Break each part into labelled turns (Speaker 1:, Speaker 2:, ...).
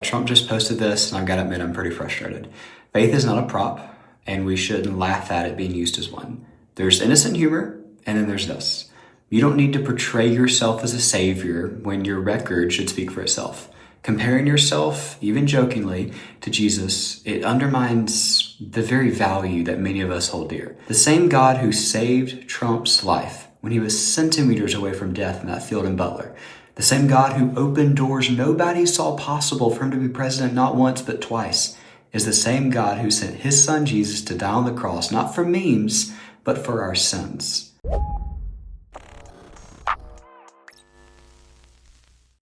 Speaker 1: Trump just posted this, and I've got to admit I'm pretty frustrated. Faith is not a prop, and we shouldn't laugh at it being used as one. There's innocent humor, and then there's this. You don't need to portray yourself as a savior when your record should speak for itself. Comparing yourself, even jokingly, to Jesus, it undermines the very value that many of us hold dear. The same God who saved Trump's life when he was centimeters away from death in that field in Butler, the same God who opened doors nobody saw possible for him to be president not once but twice, is the same God who sent his son Jesus to die on the cross, not for memes, but for our sins.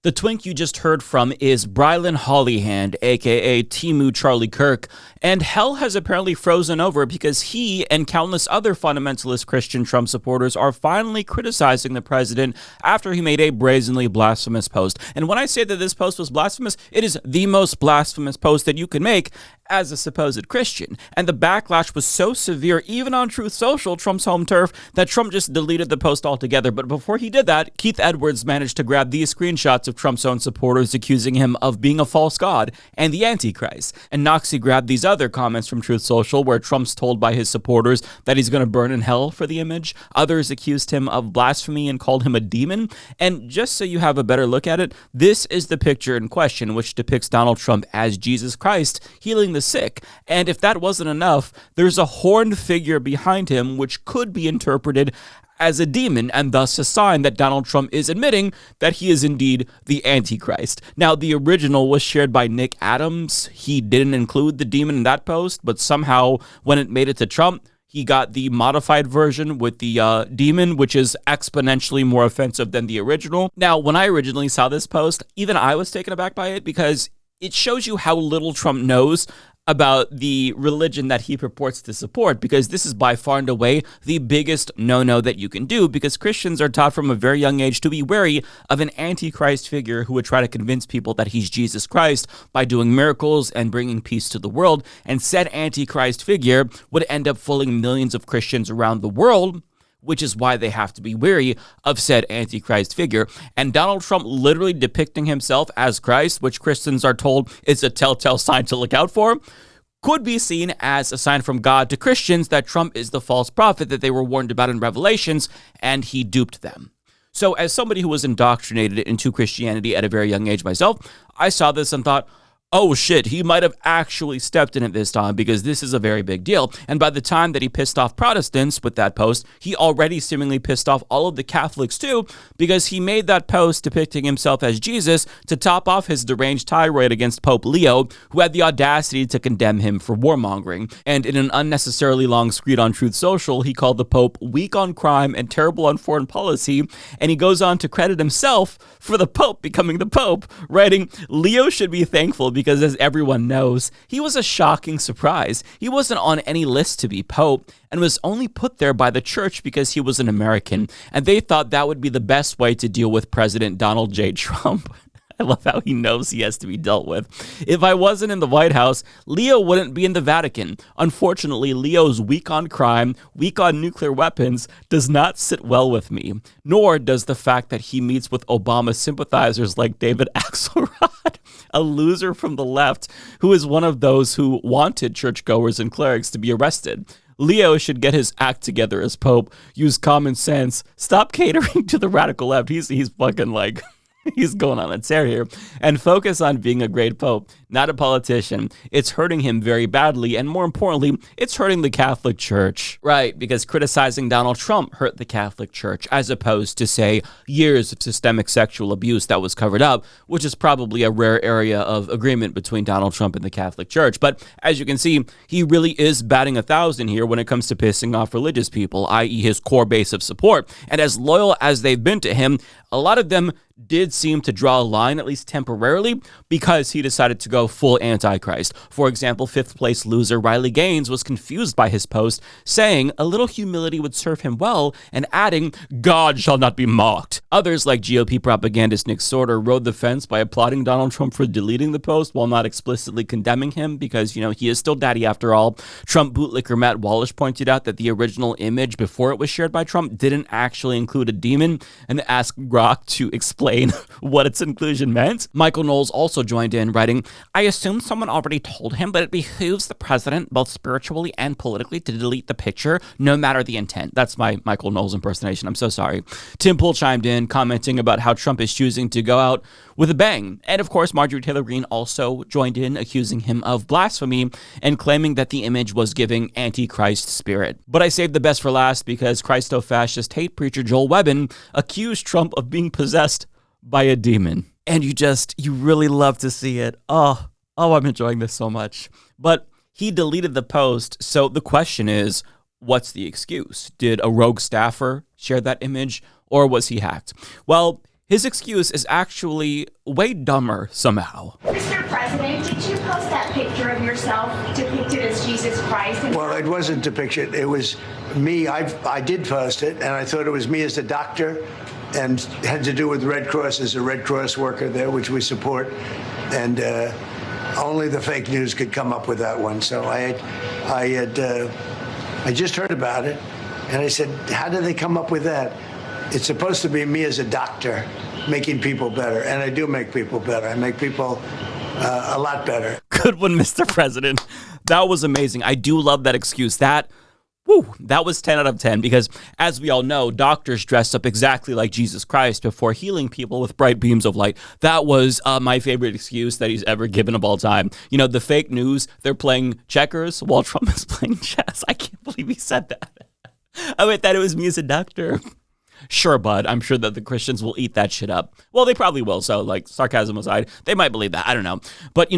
Speaker 2: The twink you just heard from is Brylan Hollyhand, aka Timu Charlie Kirk, and hell has apparently frozen over because he and countless other fundamentalist Christian Trump supporters are finally criticizing the president after he made a brazenly blasphemous post. And when I say that this post was blasphemous, it is the most blasphemous post that you can make as a supposed Christian. And the backlash was so severe, even on Truth Social, Trump's home turf, that Trump just deleted the post altogether. But before he did that, Keith Edwards managed to grab these screenshots of Trump's own supporters accusing him of being a false god and the Antichrist. And Noxie grabbed these other comments from Truth Social where Trump's told by his supporters that he's going to burn in hell for the image. Others accused him of blasphemy and called him a demon. And just so you have a better look at it, this is the picture in question, which depicts Donald Trump as Jesus Christ healing the sick. And if that wasn't enough, there's a horned figure behind him which could be interpreted as a demon, and thus a sign that Donald Trump is admitting that he is indeed the Antichrist. Now, the original was shared by Nick Adams. He didn't include the demon in that post, but somehow when it made it to Trump, he got the modified version with the demon, which is exponentially more offensive than the original. Now, when I originally saw this post, even I was taken aback by it because it shows you how little Trump knows about the religion that he purports to support, because this is by far and away the biggest no-no that you can do, because Christians are taught from a very young age to be wary of an antichrist figure who would try to convince people that he's Jesus Christ by doing miracles and bringing peace to the world, and said antichrist figure would end up fooling millions of Christians around the world, which is why they have to be wary of said Antichrist figure. And Donald Trump literally depicting himself as Christ, which Christians are told is a telltale sign to look out for, could be seen as a sign from God to Christians that Trump is the false prophet that they were warned about in Revelations, and he duped them. So as somebody who was indoctrinated into Christianity at a very young age myself, I saw this and thought, oh shit, he might have actually stepped in it this time, because this is a very big deal. And by the time that he pissed off Protestants with that post, he already seemingly pissed off all of the Catholics too, because he made that post depicting himself as Jesus to top off his deranged tirade against Pope Leo, who had the audacity to condemn him for warmongering. And in an unnecessarily long screed on Truth Social, he called the Pope weak on crime and terrible on foreign policy, and he goes on to credit himself for the Pope becoming the Pope, writing, "Leo should be thankful because, as everyone knows, he was a shocking surprise. He wasn't on any list to be Pope and was only put there by the church because he was an American, and they thought that would be the best way to deal with President Donald J. Trump." I love how he knows he has to be dealt with. "If I wasn't in the White House, Leo wouldn't be in the Vatican. Unfortunately, Leo's weak on crime, weak on nuclear weapons, does not sit well with me. Nor does the fact that he meets with Obama sympathizers like David Axelrod, a loser from the left who is one of those who wanted churchgoers and clerics to be arrested. Leo should get his act together as Pope, use common sense, stop catering to the radical left." He's fucking like... He's going on a tear here, and focus on being a great pope, not a politician. It's hurting him very badly, and more importantly, it's hurting the Catholic Church. Right, because criticizing Donald Trump hurt the Catholic Church, as opposed to, say, years of systemic sexual abuse that was covered up, which is probably a rare area of agreement between Donald Trump and the Catholic Church. But as you can see, he really is batting 1,000 here when it comes to pissing off religious people, i.e. his core base of support. And as loyal as they've been to him, a lot of them did seem to draw a line, at least temporarily, because he decided to go full Antichrist. For example, 5th place loser Riley Gaines was confused by his post, saying a little humility would serve him well, and adding, "God shall not be mocked." Others, like GOP propagandist Nick Sorter, rode the fence by applauding Donald Trump for deleting the post while not explicitly condemning him, because, he is still daddy after all. Trump bootlicker Matt Walsh pointed out that the original image before it was shared by Trump didn't actually include a demon, and asked Grok to explain explain what its inclusion meant. Michael Knowles also joined in, writing, I assume someone already told him, but it behooves the president, both spiritually and politically, to delete the picture, no matter the intent. That's my Michael Knowles impersonation. I'm so sorry. Tim Pool chimed in, commenting about how Trump is choosing to go out with a bang. And of course, Marjorie Taylor Greene also joined in, accusing him of blasphemy and claiming that the image was giving Antichrist spirit. But I saved the best for last because Christo-fascist hate preacher Joel Webbin accused Trump of being possessed by a demon. And you really love to see it. Oh, I'm enjoying this so much. But he deleted the post, so the question is, what's the excuse? Did a rogue staffer share that image, or was he hacked? Well, his excuse is actually way dumber somehow.
Speaker 3: Mr. President, did you post that picture of yourself depicted as Jesus Christ?
Speaker 4: Well, it wasn't depicted. It was me. I did post it, and I thought it was me as a doctor, and had to do with Red Cross as a Red Cross worker there, which we support. And only the fake news could come up with that one. So I just heard about it, and I said, how did they come up with that? It's supposed to be me as a doctor making people better, and I do make people better. I make people a lot better.
Speaker 2: Good one, Mr. President. That was amazing. I do love that excuse. That was 10 out of 10 because, as we all know, doctors dressed up exactly like Jesus Christ before healing people with bright beams of light. That was my favorite excuse that he's ever given of all time. You know, the fake news, they're playing checkers while Trump is playing chess. I can't believe he said that. I thought it was me as a doctor. Sure, bud. I'm sure that the Christians will eat that shit up. Well, they probably will. So, like, sarcasm aside, they might believe that. I don't know. But,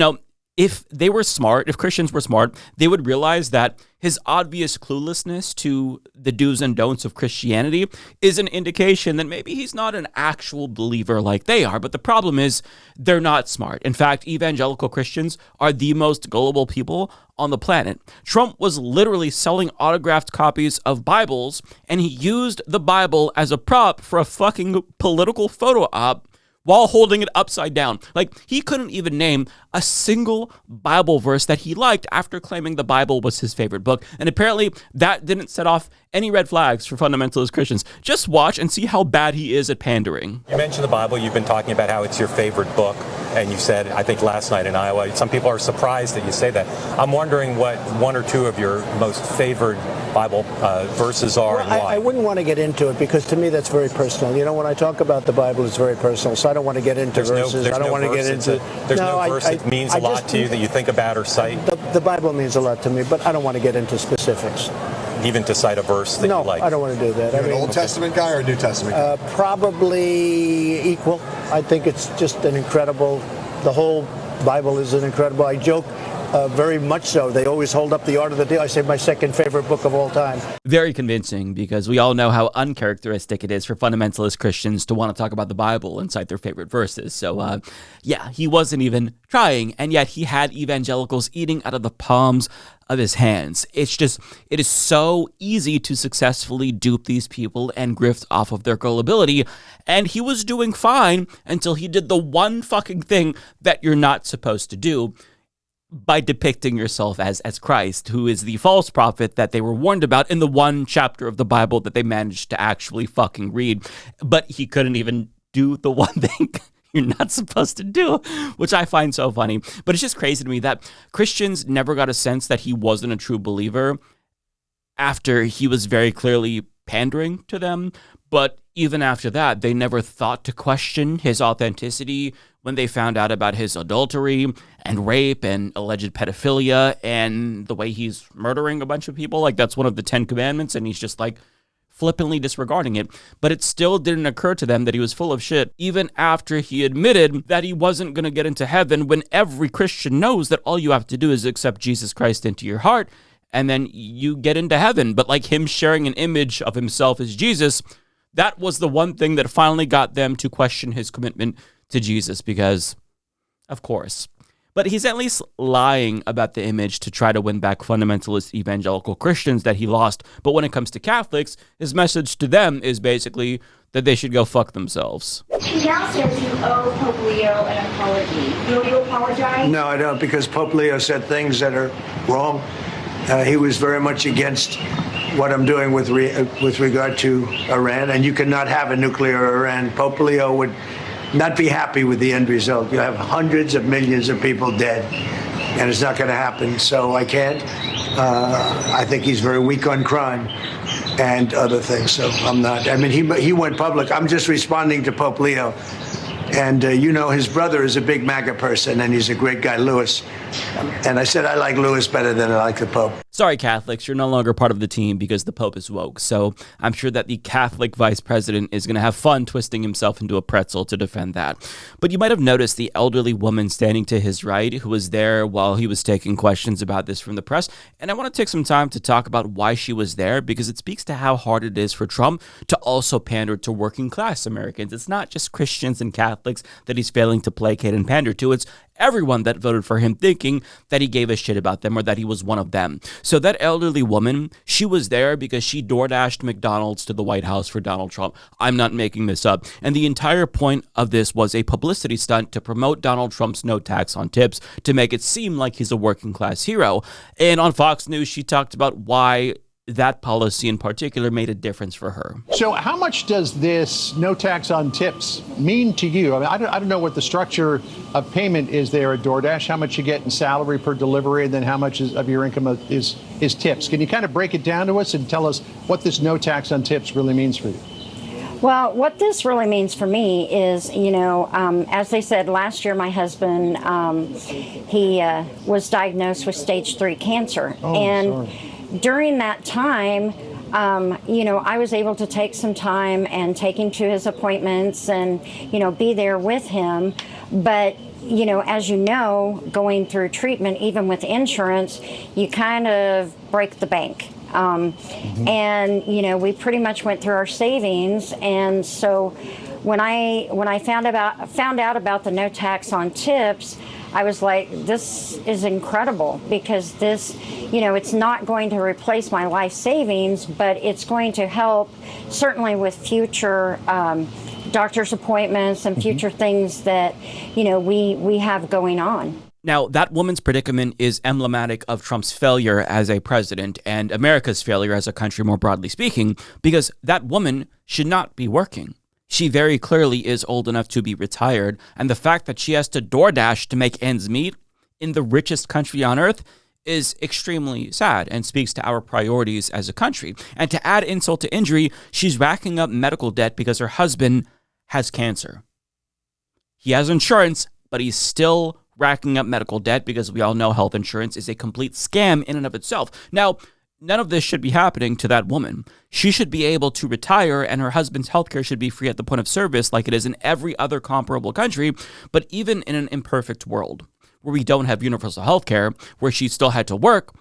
Speaker 2: if they were smart, if Christians were smart, they would realize that his obvious cluelessness to the do's and don'ts of Christianity is an indication that maybe he's not an actual believer like they are. But the problem is they're not smart. In fact, evangelical Christians are the most gullible people on the planet. Trump was literally selling autographed copies of Bibles, and he used the Bible as a prop for a fucking political photo op while holding it upside down. Like, he couldn't even name a single Bible verse that he liked after claiming the Bible was his favorite book. And apparently that didn't set off any red flags for fundamentalist Christians. Just watch and see how bad he is at pandering.
Speaker 5: You mentioned the Bible. You've been talking about how it's your favorite book. And you said, I think last night in Iowa, some people are surprised that you say that. I'm wondering what one or two of your most favorite Bible verses are and why.
Speaker 4: I wouldn't want to get into it because to me that's very personal. You know, when I talk about the Bible, it's very personal. So I don't want to get into verses. I don't want to get into...
Speaker 5: There's no verse that means a lot to you that you think about or cite?
Speaker 4: The Bible means a lot to me, but I don't want to get into specifics.
Speaker 5: Even to cite a verse that you like?
Speaker 4: No, I don't want to do that.
Speaker 6: You're an Old Testament guy or a New Testament guy?
Speaker 4: Probably equal. I think it's just an incredible... The whole Bible is an incredible... I joke very much so. They always hold up the Art of the Deal. I say my second favorite book of all time.
Speaker 2: Very convincing, because we all know how uncharacteristic it is for fundamentalist Christians to want to talk about the Bible and cite their favorite verses. So, yeah, he wasn't even trying, and yet he had evangelicals eating out of the palms of his hands. It is so easy to successfully dupe these people and grift off of their gullibility, and he was doing fine until he did the one fucking thing that you're not supposed to do, by depicting yourself as Christ, who is the false prophet that they were warned about in the one chapter of the Bible that they managed to actually fucking read. But he couldn't even do the one thing you're not supposed to do, which I find so funny. But it's just crazy to me that Christians never got a sense that he wasn't a true believer after he was very clearly pandering to them. But even after that, they never thought to question his authenticity when they found out about his adultery and rape and alleged pedophilia and the way he's murdering a bunch of people. Like, that's one of the 10 commandments, and he's just like flippantly disregarding it. But it still didn't occur to them that he was full of shit, even after he admitted that he wasn't going to get into heaven, when every Christian knows that all you have to do is accept Jesus Christ into your heart, and then you get into heaven. But like, him sharing an image of himself as Jesus, that was the one thing that finally got them to question his commitment to Jesus, because, of course. But he's at least lying about the image to try to win back fundamentalist evangelical Christians that he lost. But when it comes to Catholics, his message to them is basically that they should go fuck themselves.
Speaker 3: He now says you owe Pope Leo an apology. Will you apologize?
Speaker 4: No, I don't, because Pope Leo said things that are wrong. He was very much against what I'm doing with regard to Iran, and you cannot have a nuclear Iran. Pope Leo would not be happy with the end result. You have hundreds of millions of people dead, and it's not going to happen. So I can't. I think he's very weak on crime and other things. So I'm not. I mean, he went public. I'm just responding to Pope Leo. And, his brother is a big MAGA person, and he's a great guy, Louis. And I said I like Louis better than I like the Pope.
Speaker 2: Sorry, Catholics, you're no longer part of the team because the Pope is woke. So I'm sure that the Catholic vice president is going to have fun twisting himself into a pretzel to defend that. But you might have noticed the elderly woman standing to his right who was there while he was taking questions about this from the press. And I want to take some time to talk about why she was there, because it speaks to how hard it is for Trump to also pander to working class Americans. It's not just Christians and Catholics that he's failing to placate and pander to. It's everyone that voted for him thinking that he gave a shit about them or that he was one of them. So that elderly woman, she was there because she DoorDashed McDonald's to the White House for Donald Trump. I'm not making this up. And the entire point of this was a publicity stunt to promote Donald Trump's no tax on tips, to make it seem like he's a working class hero. And on Fox News, she talked about why that policy in particular made a difference for her.
Speaker 7: So how much does this no tax on tips mean to you? I mean, I don't know what the structure of payment is there at DoorDash, how much you get in salary per delivery, and then how much of your income is tips. Can you kind of break it down to us and tell us what this no tax on tips really means for you?
Speaker 8: Well, what this really means for me is, as they said, last year my husband, he was diagnosed with stage 3 cancer. Sorry. During that time, I was able to take some time and take him to his appointments and, be there with him. But, as you know, going through treatment, even with insurance, you kind of break the bank. And, we pretty much went through our savings. And so when I found out about the no tax on tips, I was like, this is incredible, because this, it's not going to replace my life savings, but it's going to help certainly with future doctor's appointments and future things that, we have going on.
Speaker 2: Now, that woman's predicament is emblematic of Trump's failure as a president and America's failure as a country, more broadly speaking, because that woman should not be working. She very clearly is old enough to be retired, and the fact that she has to DoorDash to make ends meet in the richest country on earth is extremely sad and speaks to our priorities as a country. And to add insult to injury, she's racking up medical debt because her husband has cancer. He has insurance, but he's still racking up medical debt because we all know health insurance is a complete scam in and of itself. Now, none of this should be happening to that woman. She should be able to retire, and her husband's healthcare should be free at the point of service like it is in every other comparable country. But even in an imperfect world where we don't have universal healthcare, where she still had to work,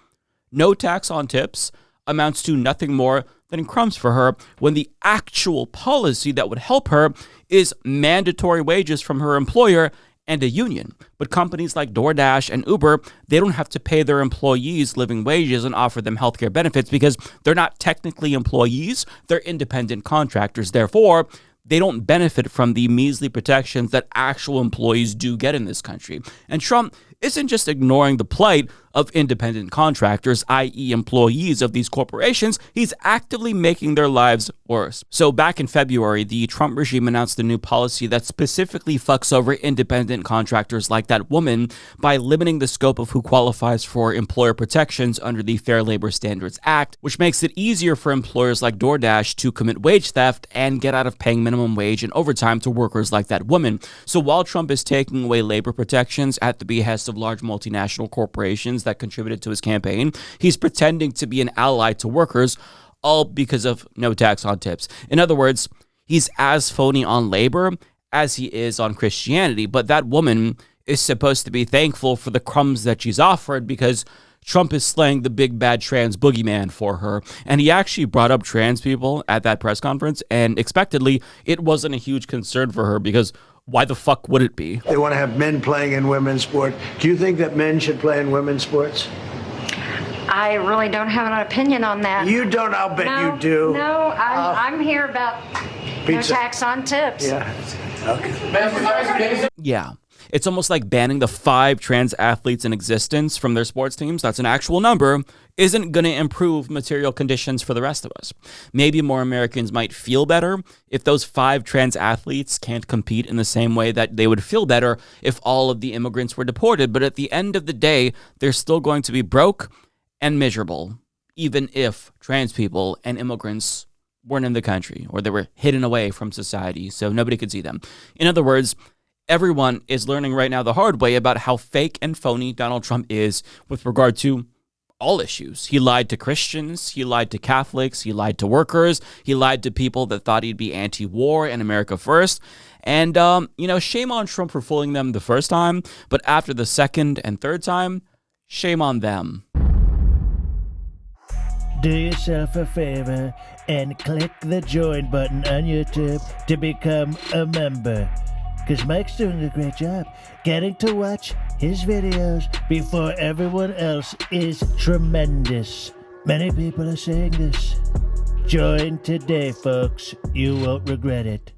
Speaker 2: no tax on tips amounts to nothing more than crumbs for her, when the actual policy that would help her is mandatory wages from her employer and a union. But companies like DoorDash and Uber, they don't have to pay their employees living wages and offer them healthcare benefits because they're not technically employees, they're independent contractors. Therefore, they don't benefit from the measly protections that actual employees do get in this country. And Trump isn't just ignoring the plight of independent contractors, i.e. employees of these corporations, he's actively making their lives worse. So back in February, the Trump regime announced a new policy that specifically fucks over independent contractors like that woman by limiting the scope of who qualifies for employer protections under the Fair Labor Standards Act, which makes it easier for employers like DoorDash to commit wage theft and get out of paying minimum wage and overtime to workers like that woman. So while Trump is taking away labor protections at the behest of large multinational corporations that contributed to his campaign, he's pretending to be an ally to workers, all because of no tax on tips. In other words, he's as phony on labor as he is on Christianity, but that woman is supposed to be thankful for the crumbs that she's offered because Trump is slaying the big bad trans boogeyman for her. And he actually brought up trans people at that press conference, and expectedly, it wasn't a huge concern for her because why the fuck would it be?
Speaker 4: They want to have men playing in women's sport. Do you think that men should play in women's sports?
Speaker 8: I really don't have an opinion on that.
Speaker 4: You don't, I'll bet you do.
Speaker 8: No, I'm here about
Speaker 4: pizza.
Speaker 8: No tax on tips.
Speaker 4: Yeah. Okay.
Speaker 2: Yeah. It's almost like banning the 5 trans athletes in existence from their sports teams. That's an actual number. Isn't going to improve material conditions for the rest of us. Maybe more Americans might feel better if those 5 trans athletes can't compete in the same way that they would feel better if all of the immigrants were deported. But at the end of the day, they're still going to be broke and miserable, even if trans people and immigrants weren't in the country or they were hidden away from society so nobody could see them. In other words, everyone is learning right now the hard way about how fake and phony Donald Trump is with regard to all issues. He lied to Christians, he lied to Catholics, he lied to workers, he lied to people that thought he'd be anti-war and America first. And, shame on Trump for fooling them the first time, but after the second and third time, shame on them.
Speaker 9: Do yourself a favor and click the join button on YouTube to become a member. Because Mike's doing a great job getting to watch his videos before everyone else is tremendous. Many people are saying this. Join today, folks. You won't regret it.